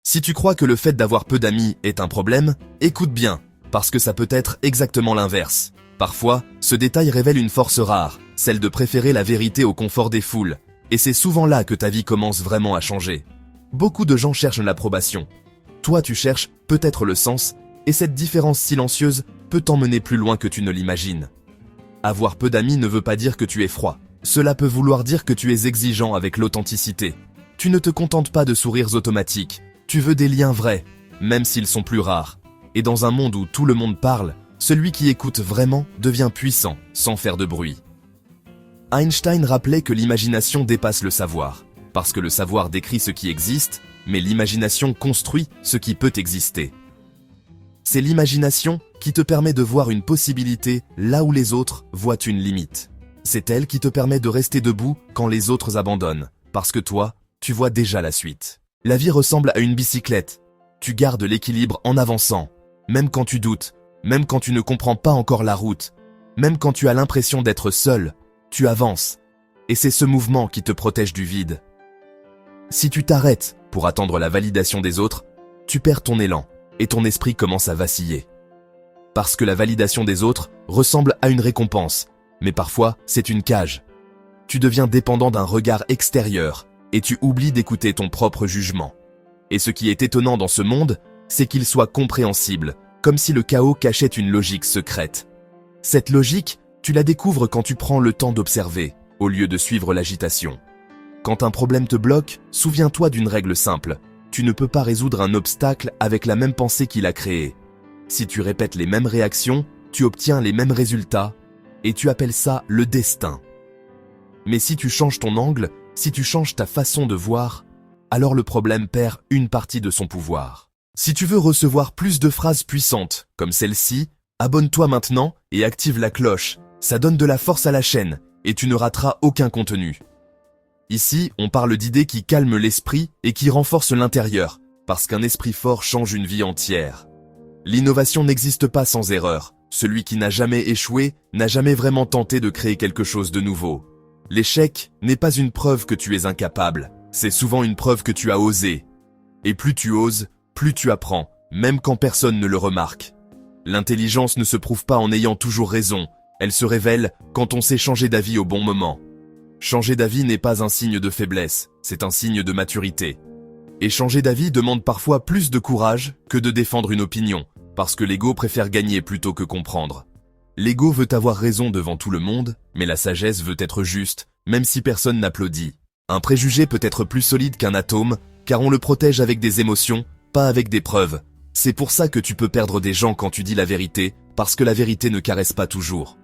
Si tu crois que le fait d'avoir peu d'amis est un problème, écoute bien, parce que ça peut être exactement l'inverse. Parfois, ce détail révèle une force rare, celle de préférer la vérité au confort des foules, et c'est souvent là que ta vie commence vraiment à changer. Beaucoup de gens cherchent l'approbation. Toi, tu cherches peut-être le sens, et cette différence silencieuse peut t'emmener plus loin que tu ne l'imagines. Avoir peu d'amis ne veut pas dire que tu es froid. Cela peut vouloir dire que tu es exigeant avec l'authenticité. Tu ne te contentes pas de sourires automatiques. Tu veux des liens vrais, même s'ils sont plus rares. Et dans un monde où tout le monde parle, celui qui écoute vraiment devient puissant, sans faire de bruit. Einstein rappelait que l'imagination dépasse le savoir, parce que le savoir décrit ce qui existe, mais l'imagination construit ce qui peut exister. C'est l'imagination qui te permet de voir une possibilité là où les autres voient une limite. C'est elle qui te permet de rester debout quand les autres abandonnent, parce que toi, tu vois déjà la suite. La vie ressemble à une bicyclette. Tu gardes l'équilibre en avançant, même quand tu doutes, même quand tu ne comprends pas encore la route, même quand tu as l'impression d'être seul, tu avances. Et c'est ce mouvement qui te protège du vide. Si tu t'arrêtes pour attendre la validation des autres, tu perds ton élan et ton esprit commence à vaciller. Parce que la validation des autres ressemble à une récompense, mais parfois c'est une cage. Tu deviens dépendant d'un regard extérieur et tu oublies d'écouter ton propre jugement. Et ce qui est étonnant dans ce monde, c'est qu'il soit compréhensible, comme si le chaos cachait une logique secrète. Cette logique, tu la découvres quand tu prends le temps d'observer, au lieu de suivre l'agitation. Quand un problème te bloque, souviens-toi d'une règle simple. Tu ne peux pas résoudre un obstacle avec la même pensée qu'il a créé. Si tu répètes les mêmes réactions, tu obtiens les mêmes résultats, et tu appelles ça le destin. Mais si tu changes ton angle, si tu changes ta façon de voir, alors le problème perd une partie de son pouvoir. Si tu veux recevoir plus de phrases puissantes, comme celle-ci, abonne-toi maintenant et active la cloche. Ça donne de la force à la chaîne, et tu ne rateras aucun contenu. Ici, on parle d'idées qui calment l'esprit et qui renforcent l'intérieur, parce qu'un esprit fort change une vie entière. L'innovation n'existe pas sans erreur. Celui qui n'a jamais échoué n'a jamais vraiment tenté de créer quelque chose de nouveau. L'échec n'est pas une preuve que tu es incapable, c'est souvent une preuve que tu as osé. Et plus tu oses, plus tu apprends, même quand personne ne le remarque. L'intelligence ne se prouve pas en ayant toujours raison, elle se révèle quand on sait changer d'avis au bon moment. Changer d'avis n'est pas un signe de faiblesse, c'est un signe de maturité. Et changer d'avis demande parfois plus de courage que de défendre une opinion, parce que l'ego préfère gagner plutôt que comprendre. L'ego veut avoir raison devant tout le monde, mais la sagesse veut être juste, même si personne n'applaudit. Un préjugé peut être plus solide qu'un atome, car on le protège avec des émotions, pas avec des preuves. C'est pour ça que tu peux perdre des gens quand tu dis la vérité, parce que la vérité ne caresse pas toujours.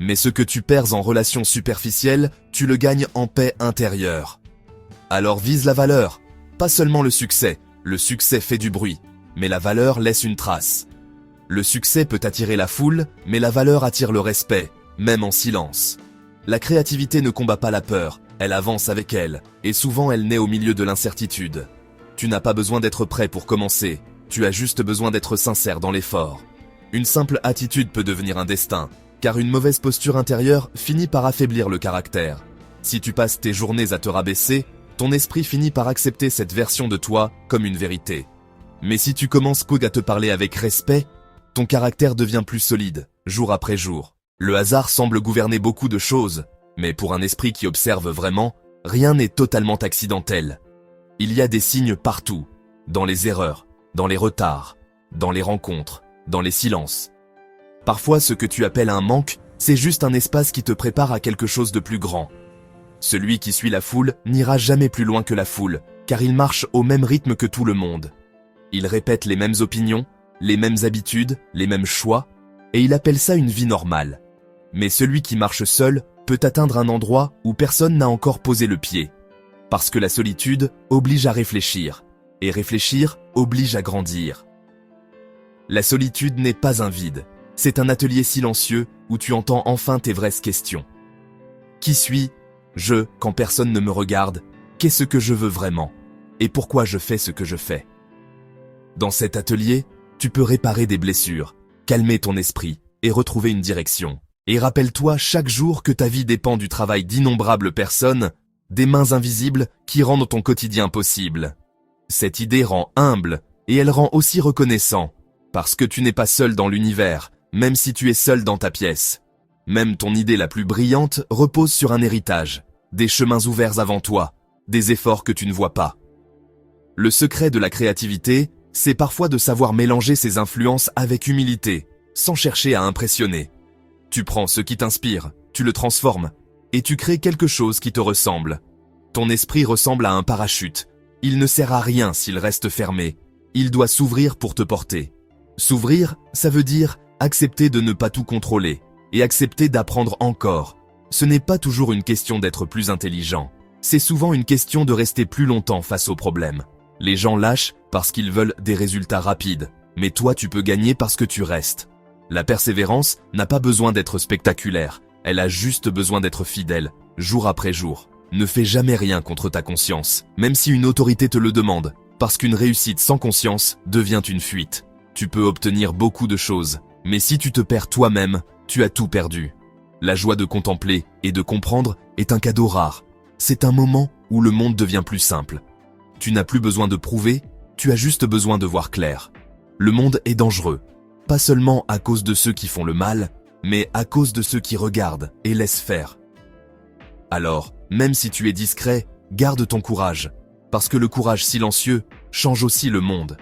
Mais ce que tu perds en relations superficielles, tu le gagnes en paix intérieure. Alors vise la valeur, pas seulement le succès fait du bruit, mais la valeur laisse une trace. Le succès peut attirer la foule, mais la valeur attire le respect, même en silence. La créativité ne combat pas la peur, elle avance avec elle, et souvent elle naît au milieu de l'incertitude. Tu n'as pas besoin d'être prêt pour commencer, tu as juste besoin d'être sincère dans l'effort. Une simple attitude peut devenir un destin, car une mauvaise posture intérieure finit par affaiblir le caractère. Si tu passes tes journées à te rabaisser, ton esprit finit par accepter cette version de toi comme une vérité. Mais si tu commences à te parler avec respect, ton caractère devient plus solide, jour après jour. Le hasard semble gouverner beaucoup de choses, mais pour un esprit qui observe vraiment, rien n'est totalement accidentel. Il y a des signes partout, dans les erreurs, dans les retards, dans les rencontres, dans les silences. Parfois, ce que tu appelles un manque, c'est juste un espace qui te prépare à quelque chose de plus grand. Celui qui suit la foule n'ira jamais plus loin que la foule, car il marche au même rythme que tout le monde. Il répète les mêmes opinions, les mêmes habitudes, les mêmes choix, et il appelle ça une vie normale. Mais celui qui marche seul peut atteindre un endroit où personne n'a encore posé le pied. Parce que la solitude oblige à réfléchir, et réfléchir oblige à grandir. La solitude n'est pas un vide, c'est un atelier silencieux où tu entends enfin tes vraies questions. Qui suis-je quand personne ne me regarde? Qu'est-ce que je veux vraiment? Et pourquoi je fais ce que je fais? Dans cet atelier, tu peux réparer des blessures, calmer ton esprit et retrouver une direction. Et rappelle-toi chaque jour que ta vie dépend du travail d'innombrables personnes, des mains invisibles qui rendent ton quotidien possible. Cette idée rend humble, et elle rend aussi reconnaissant, parce que tu n'es pas seul dans l'univers, même si tu es seul dans ta pièce. Même ton idée la plus brillante repose sur un héritage, des chemins ouverts avant toi, des efforts que tu ne vois pas. Le secret de la créativité, c'est parfois de savoir mélanger ses influences avec humilité, sans chercher à impressionner. Tu prends ce qui t'inspire, tu le transformes, et tu crées quelque chose qui te ressemble. Ton esprit ressemble à un parachute. Il ne sert à rien s'il reste fermé. Il doit s'ouvrir pour te porter. S'ouvrir, ça veut dire accepter de ne pas tout contrôler, et accepter d'apprendre encore. Ce n'est pas toujours une question d'être plus intelligent. C'est souvent une question de rester plus longtemps face aux problèmes. Les gens lâchent parce qu'ils veulent des résultats rapides, mais toi tu peux gagner parce que tu restes. La persévérance n'a pas besoin d'être spectaculaire, elle a juste besoin d'être fidèle, jour après jour. Ne fais jamais rien contre ta conscience, même si une autorité te le demande, parce qu'une réussite sans conscience devient une fuite. Tu peux obtenir beaucoup de choses, mais si tu te perds toi-même, tu as tout perdu. La joie de contempler et de comprendre est un cadeau rare. C'est un moment où le monde devient plus simple. Tu n'as plus besoin de prouver, tu as juste besoin de voir clair. Le monde est dangereux, pas seulement à cause de ceux qui font le mal, mais à cause de ceux qui regardent et laissent faire. Alors, même si tu es discret, garde ton courage, parce que le courage silencieux change aussi le monde.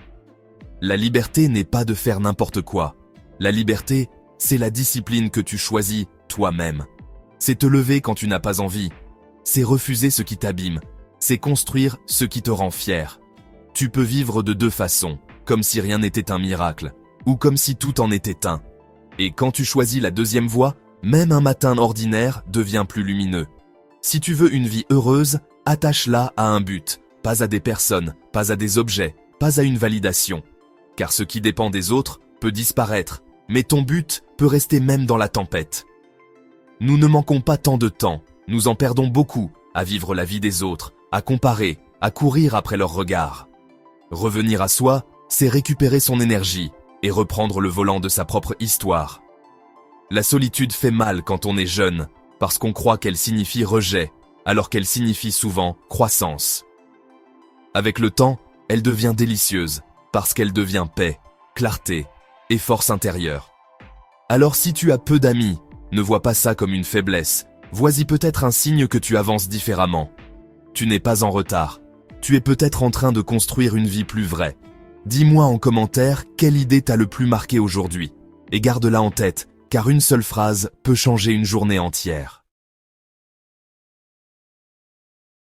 La liberté n'est pas de faire n'importe quoi. La liberté, c'est la discipline que tu choisis toi-même. C'est te lever quand tu n'as pas envie. C'est refuser ce qui t'abîme. C'est construire ce qui te rend fier. Tu peux vivre de deux façons, comme si rien n'était un miracle, ou comme si tout en était un. Et quand tu choisis la deuxième voie, même un matin ordinaire devient plus lumineux. Si tu veux une vie heureuse, attache-la à un but, pas à des personnes, pas à des objets, pas à une validation. Car ce qui dépend des autres peut disparaître, mais ton but peut rester même dans la tempête. Nous ne manquons pas tant de temps, nous en perdons beaucoup à vivre la vie des autres, à comparer, à courir après leur regard. Revenir à soi, c'est récupérer son énergie et reprendre le volant de sa propre histoire. La solitude fait mal quand on est jeune, parce qu'on croit qu'elle signifie rejet, alors qu'elle signifie souvent croissance. Avec le temps, elle devient délicieuse, parce qu'elle devient paix, clarté et force intérieure. Alors si tu as peu d'amis, ne vois pas ça comme une faiblesse, vois-y peut-être un signe que tu avances différemment. Tu n'es pas en retard, tu es peut-être en train de construire une vie plus vraie. Dis-moi en commentaire quelle idée t'a le plus marqué aujourd'hui, et garde-la en tête, car une seule phrase peut changer une journée entière.